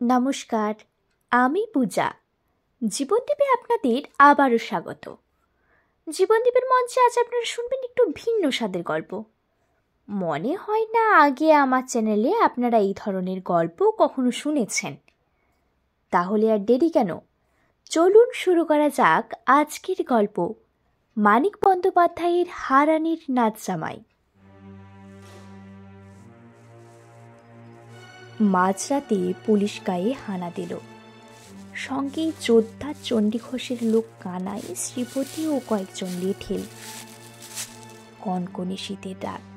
নমস্কার, আমি পূজা। জীবনদ্বীপে আপনাদের আবারও স্বাগত। জীবনদ্বীপের মঞ্চে আজ আপনারা শুনবেন একটু ভিন্ন স্বাদের গল্প। মনে হয় না আগে আমার চ্যানেলে আপনারা এই ধরনের গল্প কখনো শুনেছেন। তাহলে আর দেরি কেন, চলুন শুরু করা যাক আজকের গল্প, মানিক বন্দ্যোপাধ্যায়ের হারানির নাচ জামাই। মাঝরাতে পুলিশ গায়ে হানা দিল। সঙ্গে যোদ্ধা চণ্ডীঘোষের লোক কানাই, শ্রীপতি ও কয়েকজন লেঠেল। কনকনে শীতের রাত,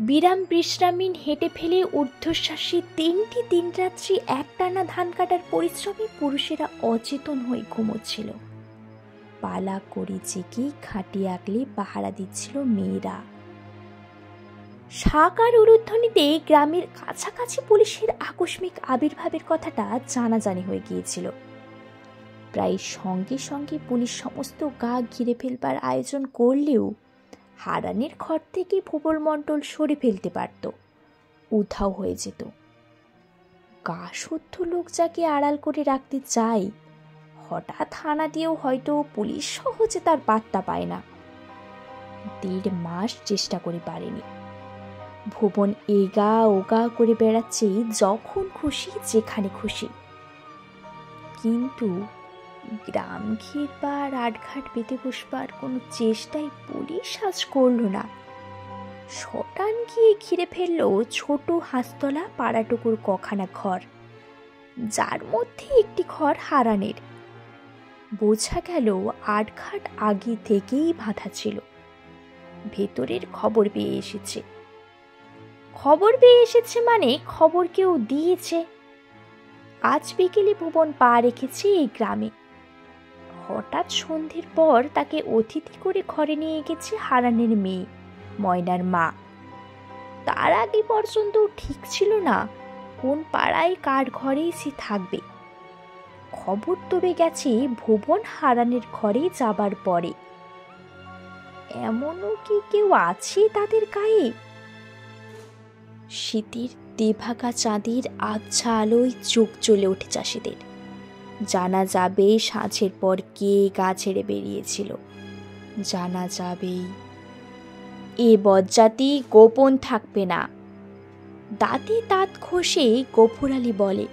বিরাম বিশ্রামহীন হেঁটে ফেলে ঊর্ধ্বশ্বাসী 3টি দিনরাত্রি একটানা ধান কাটার পরিশ্রমী পুরুষেরা অচেতন হয়ে ঘুমোচ্ছিল। পালা করে জেগে খাটিয়ে আগলে পাহারা দিচ্ছিল মেয়েরা। শাক আর উলুধ্বনিতে গ্রামের কাছাকাছি পুলিশের আকস্মিক আবির্ভাবের কথাটা জানাজানি হয়ে গিয়েছিল। প্রায় সঙ্গে সঙ্গে পুলিশ সমস্ত গা ঘিরে ফেলবার আয়োজন করলেও হারানের ঘর থেকে ভূবল মণ্ডল সরে ফেলতে পারত, উধাও হয়ে যেত। গা শুদ্ধ লোক যাকে আড়াল করে রাখতে চায়, হঠাৎ হানা দিয়েও হয়তো পুলিশ সহজে তার পাত্তা পায় না। 1.5 মাস চেষ্টা করে পারেনি। ভুবন এগা ওগা করে বেড়াচ্ছে যখন খুশি যেখানে খুশি। কিন্তু গ্রাম ঘিরবার আটঘাট পেতে বসবার কোনো চেষ্টাই পুলিশ আজ করল না। শটান গিয়ে ঘিরে ফেলল ছোট হাঁসতলা পাড়াটুকুর কখানা ঘর, যার মধ্যে একটি ঘর হারানের। বোঝা গেল আটঘাট আগে থেকেই বাঁধা ছিল। ভেতরের খবর পেয়ে এসেছে মানে খবর কেউ দিয়েছে। আজ বিকেলে ভুবন পা রেখেছে এই গ্রামে। হঠাৎ সন্ধ্যের পর তাকে অতিথি করে ঘরে নিয়ে গেছে হারানের মেয়ে, ময়নার মা। তার আগে পর্যন্ত ঠিক ছিল না কোন পাড়ায় কার ঘরে সে থাকবে। খবর তবে গেছে ভুবন হারানের ঘরে যাবার পরে। এমনও কি কেউ আছে তাদের গায়ে? শীতের তেভাগা চাঁদের আবছা আলোয় চোখ জ্বলে ওঠে চাষিদের। জানা যাবে সাঁঝের পর কে গা ছেড়ে বেরিয়েছিল। জানা যাবেই। এ বজ্জাতি গোপন থাকবে না। দাঁতে দাঁত ঘষে গফুর আলী বলে,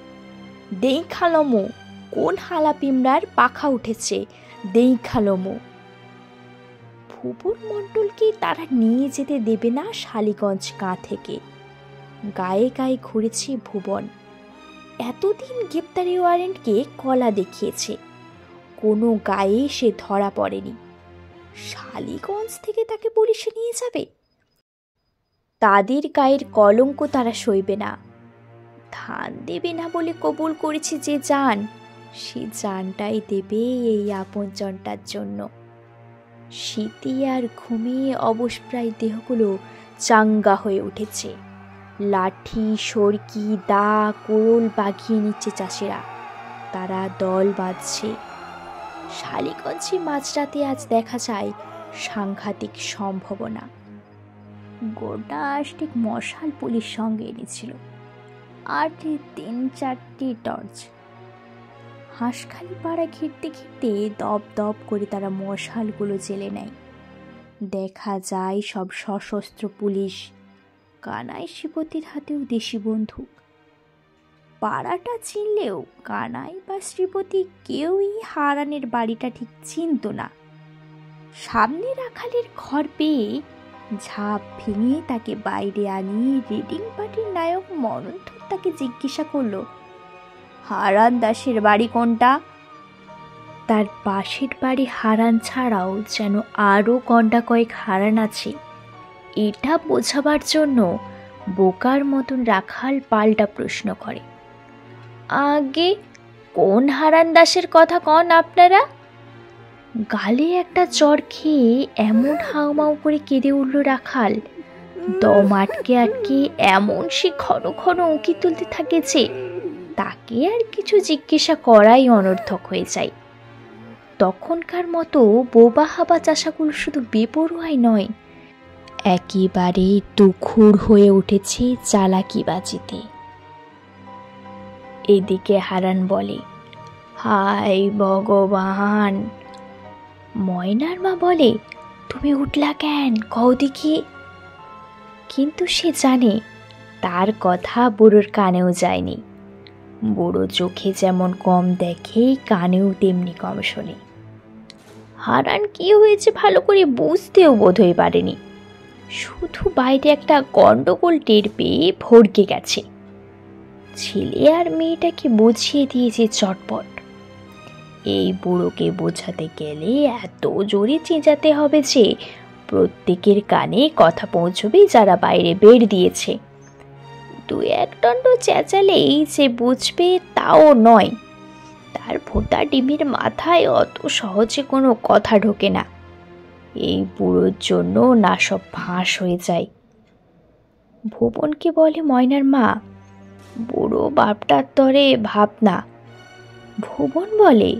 দেইখালমো, কোন হালা পিমড়ার পাখা উঠেছে, দেইখালমো। ভুবন মণ্ডলকে তারা নিয়ে যেতে দেবে না শালিগঞ্জ গাঁ থেকে। গায়ে গায়ে ঘুরেছে ভুবন। এতদিন গ্রেপ্তারি ওয়ারেন্টকে কলা দেখিয়েছে, কোনো গায়ে সে ধরা পড়েনি। শালিগঞ্জ থেকে তাকে পুলিশে নিয়ে যাবে? তাদের গায়ের কলঙ্ক তারা সইবে না। ধান দেবে না বলে কবুল করেছে যে জান, সে জানটাই দেবে এই আপনজনটার জন্য। শীতে আর ঘুমিয়ে অবশপ্রায় দেহগুলো চাঙ্গা হয়ে উঠেছে। লাঠি, সরকি, দা, কোরল বাগিয়ে নিচ্ছে চাষিরা। তারা দল বাঁধছে। শালিগঞ্জে মাঝরাতে আজ দেখা যায় সাংঘাতিক সম্ভাবনা। গোটা 8 মশাল পুলিশ সঙ্গে এনেছিল, আর 3-4টি টর্চ। হাঁসখালি পাড়া ঘিরতে ঘিরতে দপ দপ করে তারা মশালগুলো জ্বেলে নেয়। দেখা যায় সব সশস্ত্র পুলিশ, কানাই শ্রীপতির হাতেও দেশি বন্দুক। পাড়াটা চিনলেও কানাই বা শ্রীপতি কেউই হারানের বাড়িটা ঠিক চিনত না। সামনে রাখালের ঘর পেয়ে ঝাঁপ ভেঙে তাকে বাইরে আনিয়ে রিডিং পার্টির নায়ক মনন্থর তাকে জিজ্ঞাসা করলো, হারান দাসের বাড়ি কোনটা? তার পাশের বাড়ি হারান ছাড়াও যেন আরও গন্ডা কয়েক হারান আছে, এটা বোঝাবার জন্য বোকার মতন রাখাল পাল্টা প্রশ্ন করে, আগে কোন হারান দাসের কথা কন আপনারা? গালে একটা চড় খেয়ে এমন হাউমাউ করে কেঁদে উঠল রাখাল। দম আটকে আটকে এমন সে ঘন ঘন উঁকি তুলতে থাকে যে তাকে আর কিছু জিজ্ঞাসা করাই অনর্থক হয়ে যায়। তখনকার মতো বোবা হাবা চাষাগুলো শুধু বেপরোয়াই নয়, একেবারে তুখুর হয়ে উঠেছে চালাকিবাজিতে। এদিকে হারান বলে, হায় ভগবান। ময়নার মা বলে, তুমি উঠলা কেন, কও দেখি। কিন্তু সে জানে তার কথা বুড়োর কানেও যায়নি। বুড়ো চোখে যেমন কম দেখে, কানেও তেমনি কম শোনে। হারান কি হয়েছে ভালো করে বুঝতেও বোধহয় পারেনি, শুধু বাইরে একটা গন্ডগোল টের পেয়ে ভড়কে গেছে। ছেলে আর মেয়েটাকে বুঝিয়ে দিয়েছে চটপট। এই বুড়োকে বোঝাতে গেলে এত জোরে চেঁচাতে হবে যে প্রত্যেকের কানে কথা পৌঁছবে যারা বাইরে বের দিয়েছে। দু এক দণ্ড চেঁচালেই যে বুঝবে তাও নয়। তার ভোঁতা ডিমের মাথায় অত সহজে কোনো কথা ঢোকে না। এই বুড়োর জন্য না সব ফাঁস হয়ে যায়। ভুবনকে বলে ময়নার মা, বুড়ো বাপটার তরে ভাব না। ভুবন বলে,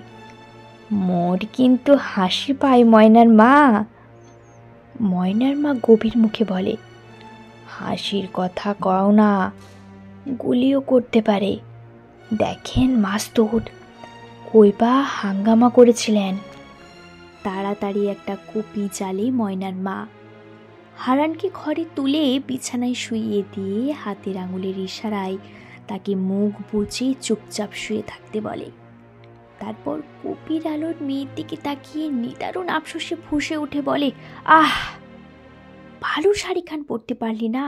মোর কিন্তু হাসি পায় ময়নার মা। ময়নার মা গভীর মুখে বলে, হাসির কথা কও না, গুলিও করতে পারে। দেখেন মাস্তুর কইবা হাঙ্গামা করেছিলেন। তাড়াতাড়ি একটা কুপি জ্বালে ময়নার মা। হারানকে ঘরে তুলে বিছানায় শুইয়ে দিয়ে হাতের আঙুলের ইশারায় তাকে মুখ বুজে চুপচাপ শুয়ে থাকতে বলে। তারপর কুপির আলোর মেয়ের দিকে তাকিয়ে নিদারুণ আফসোসে ফুঁসে উঠে বলে, আহ, ভালো শাড়িখান পরতে পারলি না।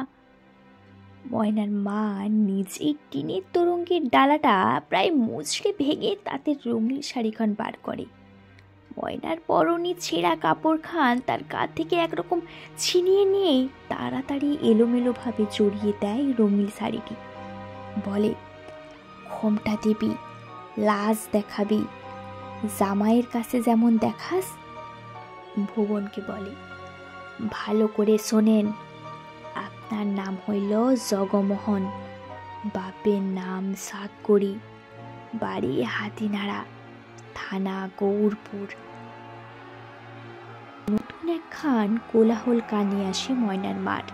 ময়নার মা নিজেই টিনের তোরঙ্গের ডালাটা প্রায় মুচড়ে ভেঙে তাতে রঙিন শাড়িখান বার করে। ময়নার পরনে ছেঁড়া কাপড় খান তার গা থেকে একরকম ছিনিয়ে নিয়ে তাড়াতাড়ি এলোমেলোভাবে জড়িয়ে দেয় রঙিন শাড়িটি। বলে, ঘোমটা দিবি, লাজ দেখাবি, জামাইয়ের কাছে যেমন দেখাস। ভুবনকে বলে, ভালো করে শোনেন, আপনার নাম হইল জগমোহন, বাপের নাম সাতকড়ি, বাড়ি হাতিনাড়া, থানা গৌরপুর। নতুন একখান কোলাহল কানে আসে ময়নার মার।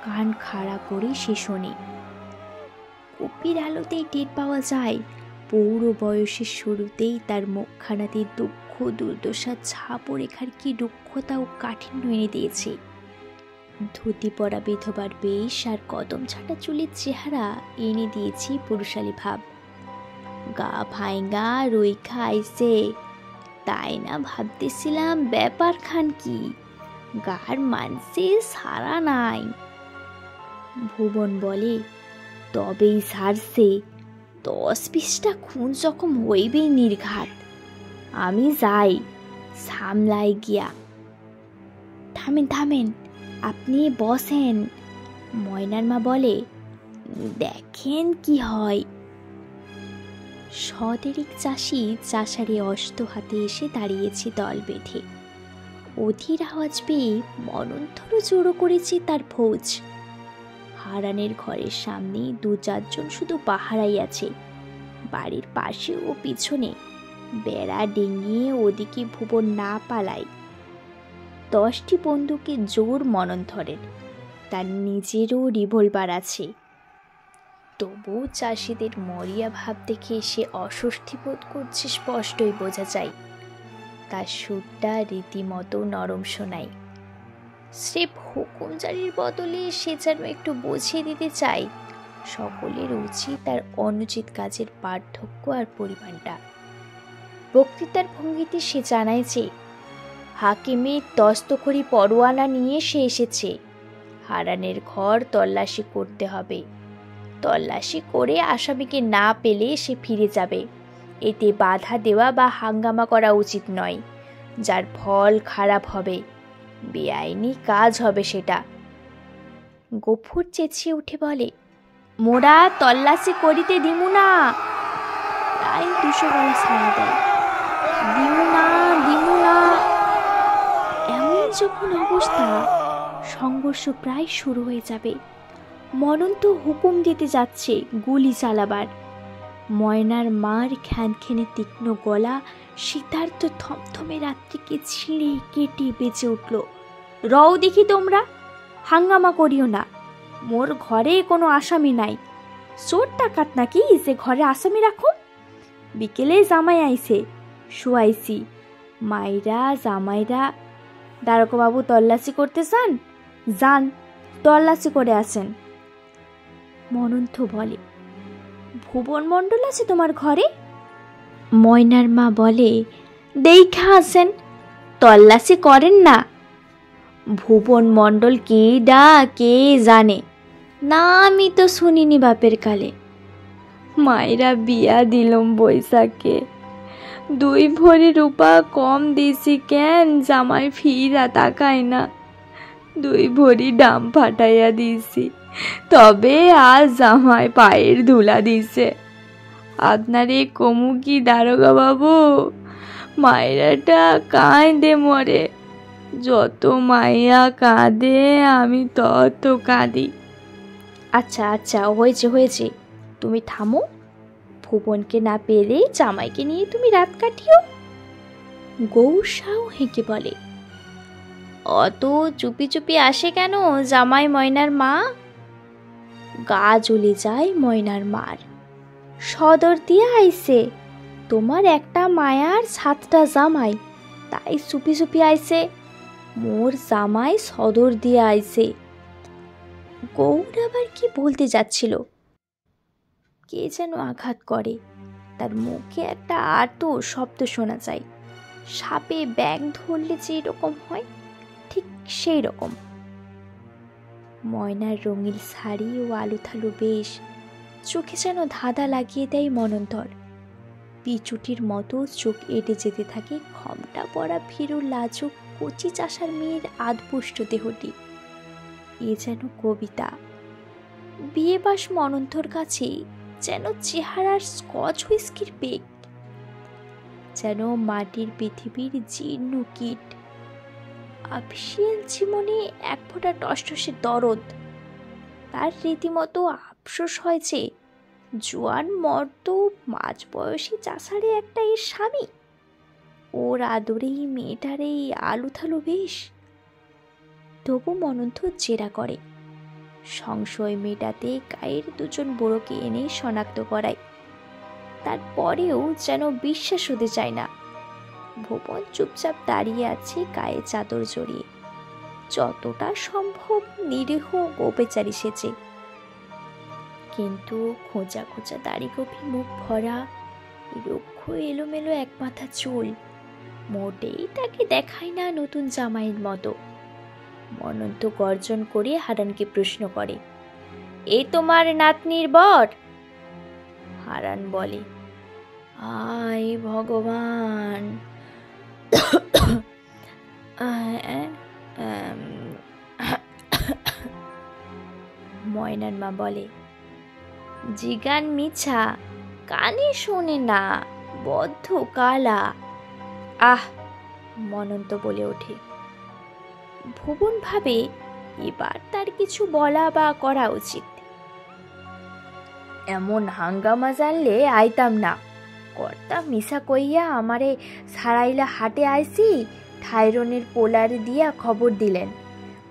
কান খাড়া করে সে শোনে। কুপির আলোতেই টের পাওয়া যায় পৌর বয়সের শুরুতেই তার মুখখানাতে দুঃখ দুর্দশা ছাপ রেখার কি রুক্ষতা ও কাঠিন্য এনে দিয়েছে। ধুতি পরা বিধবার বেশ আর কদম ছাটা চুলের চেহারা এনে দিয়েছে পুরুষালী ভাব। গা ভাইঙ্গা রইখা আইসে, তাই না ভাবতেছিলাম ব্যাপার খান কি, গার মানসে সারা নাই। ভুবন বলে, তবেই সারছে, 10-20টা খুন জখম হইবেই নির্ঘাত। আমি যাই, সামলাই গিয়া। থামেন থামেন, আপনি বসেন। ময়নার মা বলে, দেখেন কি হয়। সদেরিক চাষি চাষারে অস্ত হাতে এসে দাঁড়িয়েছে দল বেঁধে। অধীর আওয়াজ পেয়ে মনন্থর জড়ো করেছে তার ফৌজ। হারানের ঘরের সামনে 2-4 জন শুধু পাহারাই আছে। বাড়ির পাশে ও পিছনে বেড়া ডিঙিয়ে ওদিকে ভুবন না পালায়। 10টি বন্দুকে জোর মনন্থরের, তার নিজেরও রিভলভার আছে। তবু চাষিদের মরিয়া ভাব দেখে সে অস্বস্তি বোধ করছে স্পষ্টই বোঝা যায়। তার সুরটা রীতিমতো নরম শোনায়। স্রেফ হুকুম জারির বদলে সে যেন একটু বুঝিয়ে দিতে চায় সকলের উচিত তার অনুচিত কাজের পার্থক্য আর পরিমাণটা। বক্তৃতার ভঙ্গিতে সে জানায় যে হাকিমের দস্তখড়ি পরোয়ানা নিয়ে সে এসেছে। হারানের ঘর তল্লাশি করতে হবে। তল্লাশি করে আসামিকে না পেলে সে ফিরে যাবে। এতে বাধা দেওয়া বা হাঙ্গামা করা উচিত নয়, যার ফল খারাপ হবে, বেআইনি কাজ হবে সেটা। গফুর চেঁচিয়ে উঠে বলে, মোরা তল্লাশি করিতে দিমু না। প্রায় 200 গলা ছাড়া দেয়, দিমু না দিমু না। এমন যখন অবস্থা, সংঘর্ষ প্রায় শুরু হয়ে যাবে। মনন্ত হুকুম দিতে যাচ্ছে গুলি চালাবার। ময়নার মার খ্যানখ্যানে তীক্ষ্ণ গলা শীতার্থ থমথমে রাত্রিকে ছিঁড়ে কেটে বেঁচে উঠল, রও দেখি তোমরা, হাঙ্গামা করিও না, মোর ঘরে কোনো আসামি নাই, চোর ডাকাত নাকি যে ঘরে আসামি রাখো? বিকেলে জামাই আইছে, শুয়াইছি। মাইরা জামাইরা দারোগা বাবু তল্লাশি করতে চান, যান তল্লাশি করে আসেন। মনন্ত বলে, ভুবন মণ্ডল আছে তোমার ঘরে? ময়নার মা বলে, দেখা আসেন, তল্লাশি করেন না। ভুবন মণ্ডল কে ডা কে জানে না, আমি তো শুনিনি বাপের কালে। মায়েরা বিয়া দিলম বৈশাখে, 2 ভরি রূপা কম দিছি কেন, জামাই ফিরা তাকায় না। 2 ভরি ডাম ফাটাইয়া দিছি, তবে আজ জামাই পায়ের ধুলা দিছে। আপনারে কমু কি দারোগা বাবু? মায়েরাটা কাঁদে মরে, যত মাইয়া কাঁদে আমি তত কাঁদি। আচ্ছা আচ্ছা, হয়েছে হয়েছে, তুমি থামো। ভুবনকে না পেলে জামাইকে নিয়ে তুমি রাত কাটিও। গৌসাও হেঁকে বলে, অত চুপি চুপি আসে কেন জামাই ময়নার মা? গা জ্বলে যায় ময়নার মার। সদর দিয়ে আইছে, তোমার একটা মায়ার 7টা জামাই, তাই চুপি চুপি আইছে। মোর জামাই সদর দিয়ে আইছে। গৌর আবার কি বলতে যাচ্ছিল, কে যেন আঘাত করে। তার মুখে একটা আর্ত শব্দ শোনা যায়। সাপে ব্যাং ধরলে যে এরকম হয়, ঠিক সেই রকম। ময়নার রঙিন শাড়ি ও আলুথালু বেশ, চোখে যেন ধাঁধা লাগিয়ে দেয় মনন্তর। পিচুটির মতো চোখ এঁটে যেতে থাকে ঘমটা পড়া ভীরু লাজুক কচি চাষার মেয়ের আধপুষ্ট দেহটি। এ যেন কবিতা। বিয়ে বাস মনন্তর কাছে যেন চেহারার স্কচ হুইস্কির পেক, যেন মাটির পৃথিবীর জীর্ণ কীট। অফিসিয়াল জীবনে এক ফোঁটা টসটসে দরদ। তার রীতিমতো আফসোস হয়েছে, জোয়ান মর্দ মাঝবয়সী চাষারে একটা এর স্বামী, ওর আদরেই মেয়েটার এই আলুথালু বেশ। তবু মনন্ত জেরা করে, সংশয় মেটাতে গায়ের 2জন বড়োকে এনে শনাক্ত করায়। তারপরেও যেন বিশ্বাস হতে চায় না। ভুবন চুপচাপ দাঁড়িয়ে আছে গায়ে চাদর জড়িয়ে, যতটা সম্ভব নিরীহ গোপেচারী সেজে। কিন্তু খোঁজা খোঁজা দাড়ি গোফি মুখ ভরা, রুক্ষ এলোমেলো এক মাথা চুল, মোটেই তাকে দেখায় না নতুন জামাইয়ের মতো। মনন্ত গর্জন করে হারানকে প্রশ্ন করে, এ তোমার নাতনির বর? হারান বলে, আয় ভগবান। ময়নার মা বলে, জিগান মিছা, কানে শোনে না, বদ্ধ কালা। আহ, মনন্ত বলে ওঠে। ভুবন ভাবে এবার তার কিছু বলা বা করা উচিত। এমন হাঙ্গামা জানলে আইতাম না, কর্তা মিশা কইয়া আমারে সারাইলা হাটে আইসি, থাইরনের পোলার দিয়া খবর দিলেন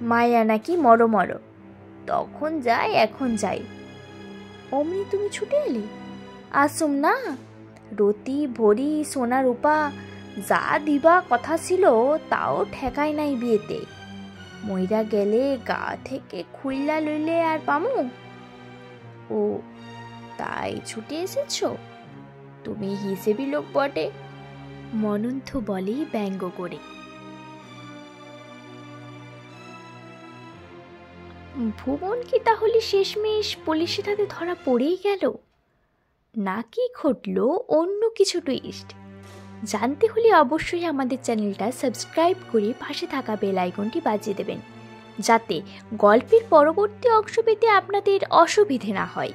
মায়া নাকি মরো মরো। তখন যাই এখন যাই। অমনি তুমি ছুটে এলে? আসুম না, রতি ভরি সোনা রূপা যা দিবা কথা ছিল তাও ঠেকায় নাই বিয়েতে। মইরা গেলে গা থেকে খুইলা লইলে আর পামু? ও তাই ছুটে এসেছ? তুমি হিসেবি লোক বটে, মনন্ত বলে ব্যঙ্গ করে। ভুবন কি তাহলে শেষমেশ পুলিশের হাতে ধরা পড়েই গেল, নাকি ঘটল অন্য কিছু টুইস্ট? জানতে হলে অবশ্যই আমাদের চ্যানেলটা সাবস্ক্রাইব করে পাশে থাকা বেল আইকনটি বাজিয়ে দেবেন, যাতে গল্পের পরবর্তী অংশ পেতে আপনাদের অসুবিধে না হয়।